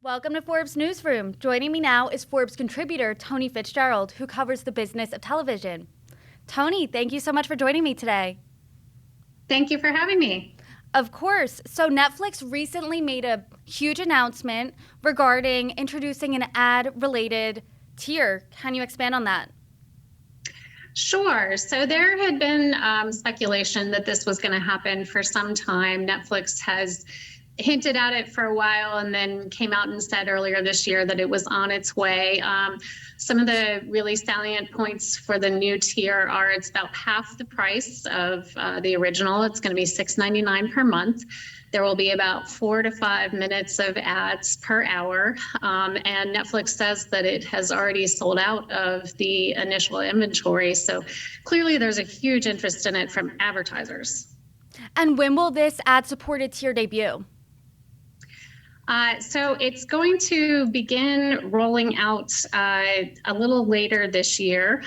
Welcome to Forbes Newsroom. Joining me now is Forbes contributor Toni Fitzgerald, who covers the business of television. Toni, thank you so much for joining me today. Thank you for having me. Of course. So Netflix recently made a huge announcement regarding introducing an ad-related tier. Can you expand on that? Sure. So there had been speculation that this was going to happen for some time. Netflix has hinted at it for a while and then came out and said earlier this year that it was on its way. Some of the really salient points for the new tier are it's about half the price of the original. It's going to be $6.99 per month. There will be about 4 to 5 minutes of ads per hour. And Netflix says that it has already sold out of the initial inventory. So clearly there's a huge interest in it from advertisers. And when will this ad-supported tier debut? So it's going to begin rolling out a little later this year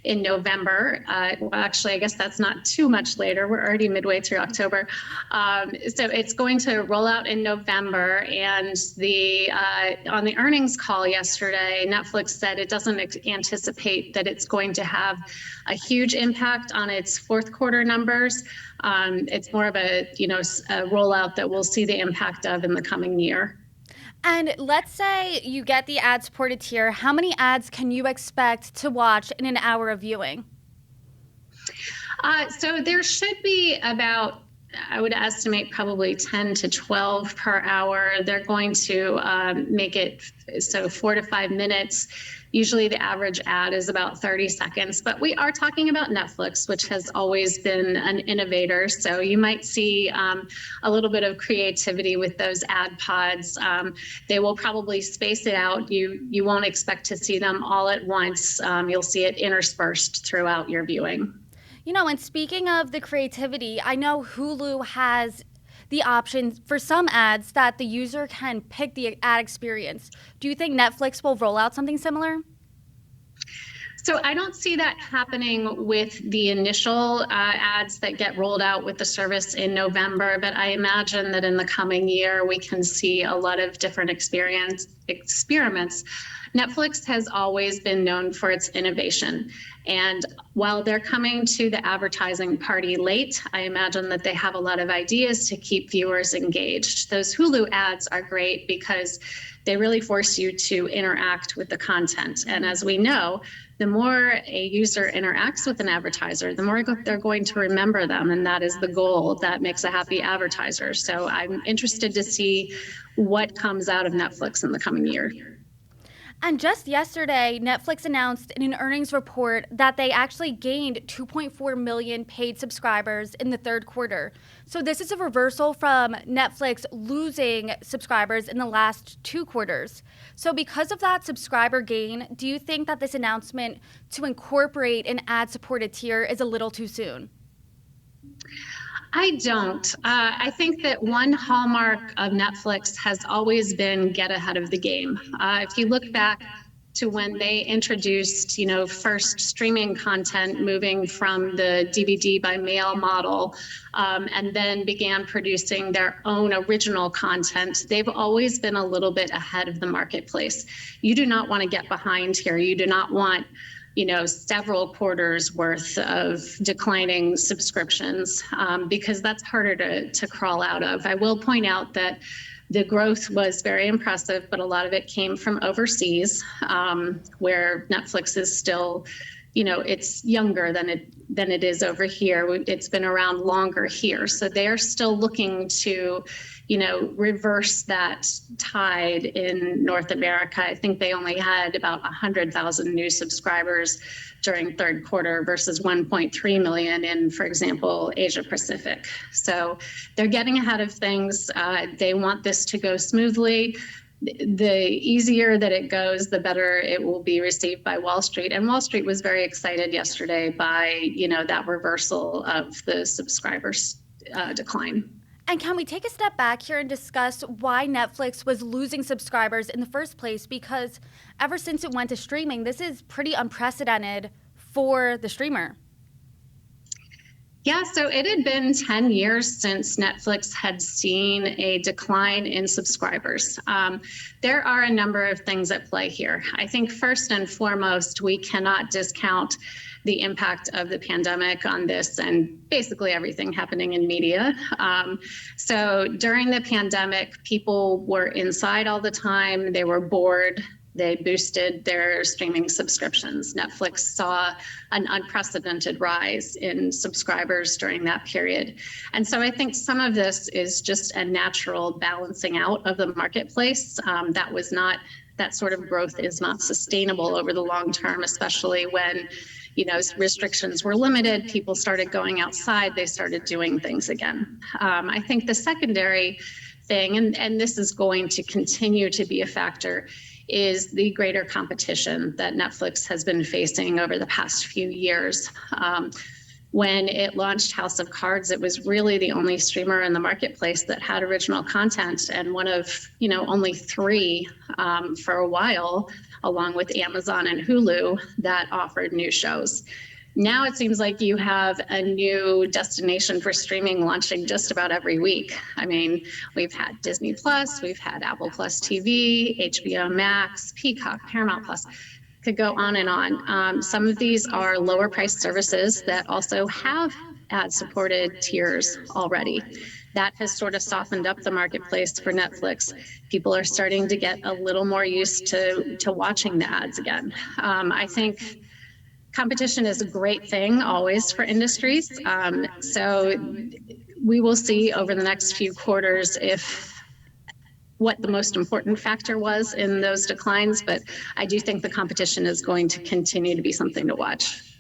in November. Well, actually, I guess that's not too much later. We're already midway through October. So it's going to roll out in November. And on the earnings call yesterday, Netflix said it doesn't anticipate that it's going to have a huge impact on its fourth quarter numbers. It's more of a rollout that we'll see the impact of in the coming year. And let's say you get the ad-supported tier. How many ads can you expect to watch in an hour of viewing? So there should be about, I would estimate, probably 10 to 12 per hour. They're going to make it so 4 to 5 minutes. Usually the average ad is about 30 seconds, but we are talking about Netflix, which has always been an innovator. So you might see a little bit of creativity with those ad pods. They will probably space it out. You won't expect to see them all at once. You'll see it interspersed throughout your viewing. And speaking of the creativity, I know Hulu has the option for some ads that the user can pick the ad experience. Do you think Netflix will roll out something similar? So I don't see that happening with the initial ads that get rolled out with the service in November, but I imagine that in the coming year we can see a lot of different experiments. Netflix has always been known for its innovation. And while they're coming to the advertising party late, I imagine that they have a lot of ideas to keep viewers engaged. Those Hulu ads are great because they really force you to interact with the content. And as we know, the more a user interacts with an advertiser, the more they're going to remember them. And that is the goal. That makes a happy advertiser. So I'm interested to see what comes out of Netflix in the coming year. And just yesterday, Netflix announced in an earnings report that they actually gained 2.4 million paid subscribers in the third quarter. So this is a reversal from Netflix losing subscribers in the last 2 quarters. So because of that subscriber gain, do you think that this announcement to incorporate an ad-supported tier is a little too soon? I don't. I think that one hallmark of Netflix has always been get ahead of the game. If you look back to when they introduced, first streaming content moving from the DVD by mail model, and then began producing their own original content, they've always been a little bit ahead of the marketplace. You do not want to get behind here. You do not want several quarters worth of declining subscriptions because that's harder to crawl out of. I will point out that the growth was very impressive, but a lot of it came from overseas, where Netflix is still, it's younger than it is over here. It's been around longer here, so they're still looking to reverse that tide in North America. I think they only had about 100,000 new subscribers during third quarter versus 1.3 million in, for example, Asia Pacific. So they're getting ahead of things. They want this to go smoothly. The easier that it goes, the better it will be received by Wall Street. And Wall Street was very excited yesterday by, that reversal of the subscribers decline. And can we take a step back here and discuss why Netflix was losing subscribers in the first place? Because ever since it went to streaming, this is pretty unprecedented for the streamer. Yeah, so it had been 10 years since Netflix had seen a decline in subscribers. There are a number of things at play here. I think first and foremost, we cannot discount the impact of the pandemic on this and basically everything happening in media. So during the pandemic, people were inside all the time, they were bored. They boosted their streaming subscriptions. Netflix saw an unprecedented rise in subscribers during that period. And so I think some of this is just a natural balancing out of the marketplace. That sort of growth is not sustainable over the long term, especially when restrictions were limited, people started going outside, they started doing things again. I think the secondary thing, and this is going to continue to be a factor, is the greater competition that Netflix has been facing over the past few years. When it launched House of Cards, it was really the only streamer in the marketplace that had original content, and one of only three for a while, along with Amazon and Hulu, that offered new shows. Now it seems like you have a new destination for streaming launching just about every week. I mean, we've had Disney Plus, we've had Apple Plus TV, HBO Max, Peacock, Paramount Plus. Could go on and on. Some of these are lower priced services that also have ad-supported tiers already. That has sort of softened up the marketplace for Netflix. People are starting to get a little more used to watching the ads again. I think competition is a great thing always for industries. So we will see over the next few quarters what the most important factor was in those declines, but I do think the competition is going to continue to be something to watch.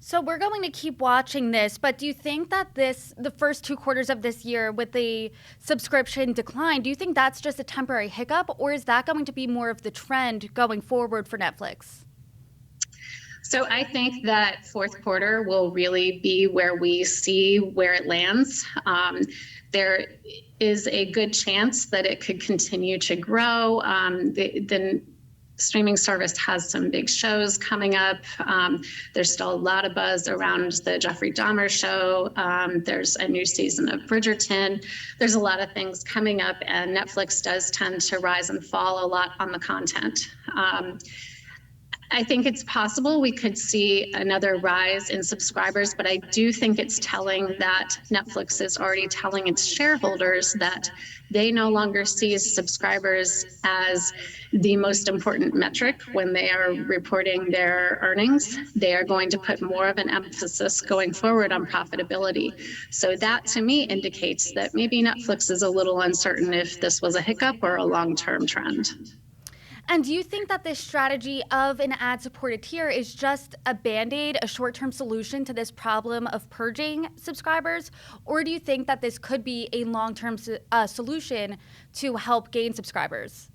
So we're going to keep watching this, but do you think that the first 2 quarters of this year with the subscription decline, do you think that's just a temporary hiccup, or is that going to be more of the trend going forward for Netflix? So I think that fourth quarter will really be where we see where it lands. There is a good chance that it could continue to grow. The streaming service has some big shows coming up. There's still a lot of buzz around the Jeffrey Dahmer show. There's a new season of Bridgerton. There's a lot of things coming up, and Netflix does tend to rise and fall a lot on the content. I think it's possible we could see another rise in subscribers, but I do think it's telling that Netflix is already telling its shareholders that they no longer see subscribers as the most important metric when they are reporting their earnings. They are going to put more of an emphasis going forward on profitability. So that to me indicates that maybe Netflix is a little uncertain if this was a hiccup or a long-term trend. And do you think that this strategy of an ad-supported tier is just a Band-Aid, a short-term solution to this problem of purging subscribers? Or do you think that this could be a long-term solution to help gain subscribers?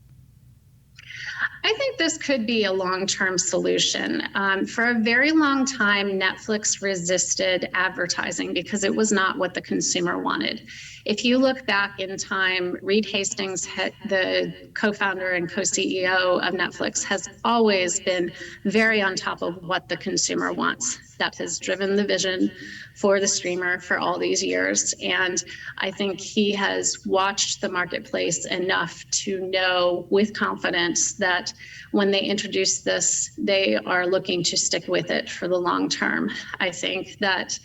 I think this could be a long-term solution. For a very long time, Netflix resisted advertising because it was not what the consumer wanted. If you look back in time, Reed Hastings, the co-founder and co-CEO of Netflix, has always been very on top of what the consumer wants. That has driven the vision for the streamer for all these years. And I think he has watched the marketplace enough to know with confidence that when they introduce this, they are looking to stick with it for the long term. I think that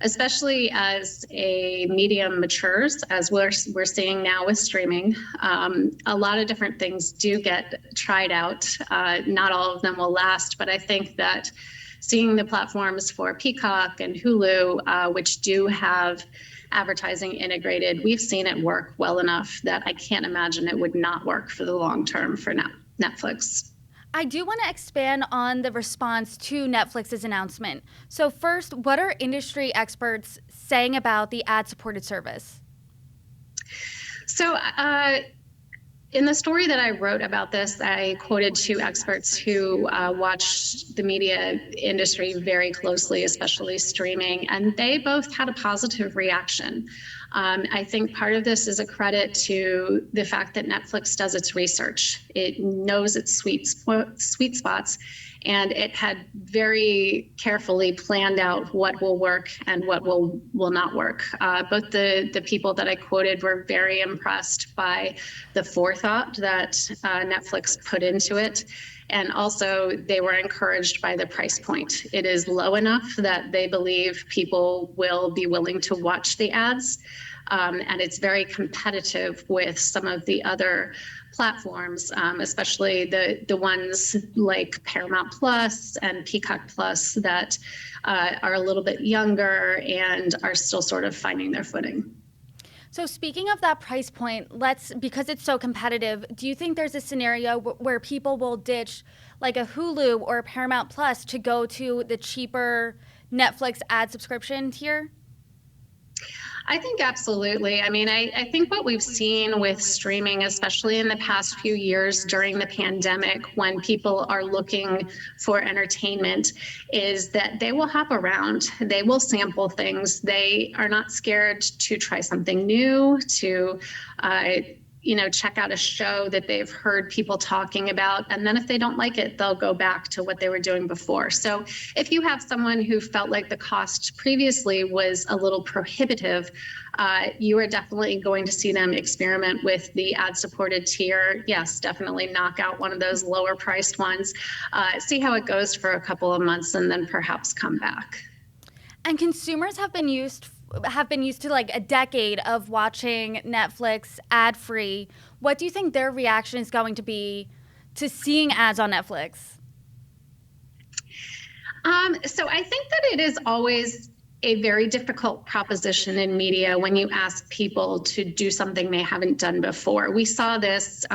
especially as a medium matures, as we're seeing now with streaming, a lot of different things do get tried out. Not all of them will last, but I think that seeing the platforms for Peacock and Hulu, which do have advertising integrated, we've seen it work well enough that I can't imagine it would not work for the long term for Netflix. I do want to expand on the response to Netflix's announcement. So first, what are industry experts saying about the ad-supported service? So in the story that I wrote about this, I quoted 2 experts who watch the media industry very closely, especially streaming, and they both had a positive reaction. I think part of this is a credit to the fact that Netflix does its research. It knows its sweet spots, and it had very carefully planned out what will work and what will not work. Both the people that I quoted were very impressed by the forethought that Netflix put into it. And also, they were encouraged by the price point. It is low enough that they believe people will be willing to watch the ads. And it's very competitive with some of the other platforms, especially the ones like Paramount Plus and Peacock Plus that are a little bit younger and are still sort of finding their footing. So speaking of that price point, because it's so competitive, do you think there's a scenario where people will ditch like a Hulu or a Paramount Plus to go to the cheaper Netflix ad subscription tier? I think absolutely. I mean, I think what we've seen with streaming, especially in the past few years during the pandemic, when people are looking for entertainment, is that they will hop around. They will sample things. They are not scared to try something new, to check out a show that they've heard people talking about. And then if they don't like it, they'll go back to what they were doing before. So if you have someone who felt like the cost previously was a little prohibitive, you are definitely going to see them experiment with the ad-supported tier. Yes, definitely knock out one of those lower priced ones, see how it goes for a couple of months, and then perhaps come back. And consumers have been used to like a decade of watching Netflix ad-free. What do you think their reaction is going to be to seeing ads on Netflix? So I think that it is always a very difficult proposition in media when you ask people to do something they haven't done before. We saw this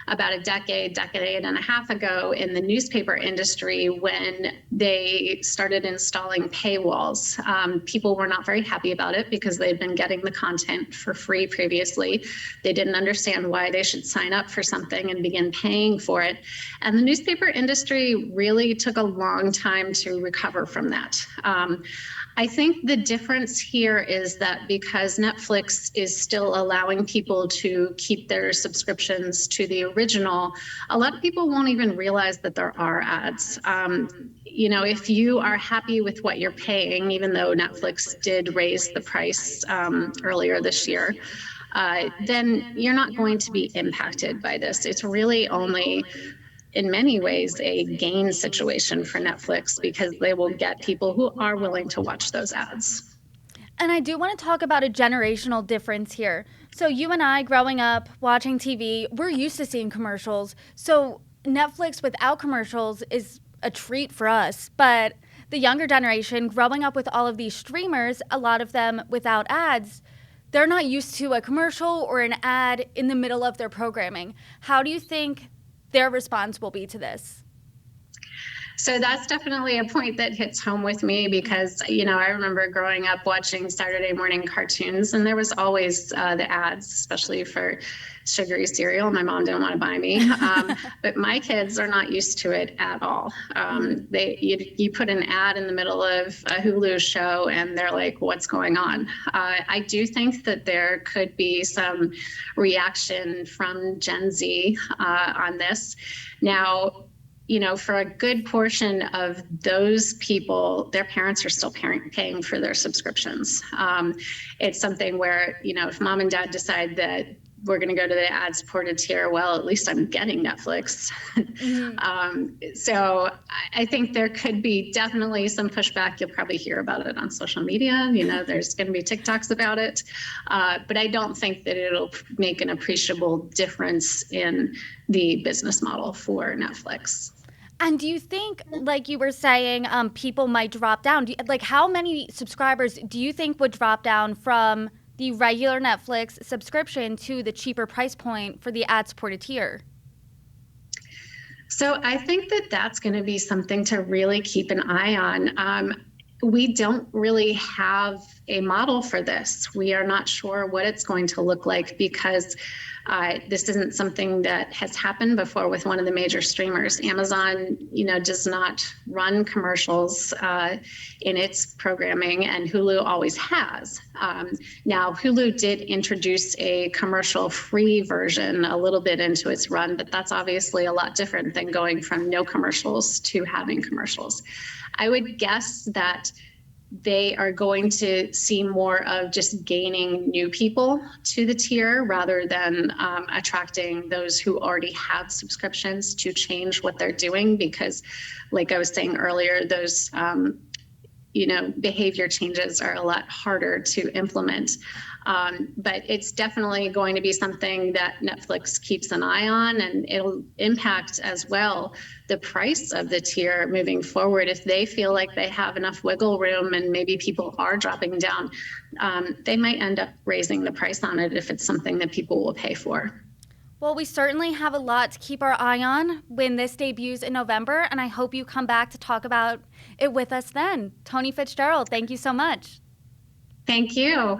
about a decade and a half ago in the newspaper industry when they started installing paywalls. People were not very happy about it because they'd been getting the content for free previously. They didn't understand why they should sign up for something and begin paying for it. And the newspaper industry really took a long time to recover from that. I think the difference here is that because Netflix is still allowing people to keep their subscriptions to the original, a lot of people won't even realize that there are ads. If you are happy with what you're paying, even though Netflix did raise the price earlier this year, then you're not going to be impacted by this. It's really only in many ways a gain situation for Netflix because they will get people who are willing to watch those ads. And I do want to talk about a generational difference here. So you and I, growing up, watching TV, we're used to seeing commercials. So Netflix without commercials is a treat for us. But the younger generation, growing up with all of these streamers, a lot of them without ads, they're not used to a commercial or an ad in the middle of their programming. How do you think their response will be to this? So that's definitely a point that hits home with me because, I remember growing up watching Saturday morning cartoons, and there was always the ads, especially for sugary cereal. My mom didn't want to buy me, but my kids are not used to it at all. You put an ad in the middle of a Hulu show, and they're like, "What's going on?" I do think that there could be some reaction from Gen Z on this. Now, for a good portion of those people, their parents are still paying for their subscriptions. It's something where, if mom and dad decide that we're going to go to the ad-supported tier, well, at least I'm getting Netflix. So I think there could be definitely some pushback. You'll probably hear about it on social media. There's going to be TikToks about it. But I don't think that it'll make an appreciable difference in the business model for Netflix. And do you think, like you were saying, people might drop down? How many subscribers do you think would drop down from the regular Netflix subscription to the cheaper price point for the ad-supported tier? So I think that that's going to be something to really keep an eye on. We don't really have a model for this. We are not sure what it's going to look like because This isn't something that has happened before with one of the major streamers. Amazon, does not run commercials in its programming, and Hulu always has. Now, Hulu did introduce a commercial-free version a little bit into its run, but that's obviously a lot different than going from no commercials to having commercials. I would guess that they are going to see more of just gaining new people to the tier rather than attracting those who already have subscriptions to change what they're doing, because like I was saying earlier, those behavior changes are a lot harder to implement. But it's definitely going to be something that Netflix keeps an eye on, and it'll impact as well the price of the tier moving forward. If they feel like they have enough wiggle room and maybe people are dropping down, they might end up raising the price on it if it's something that people will pay for. Well, we certainly have a lot to keep our eye on when this debuts in November, and I hope you come back to talk about it with us then. Toni Fitzgerald, thank you so much. Thank you.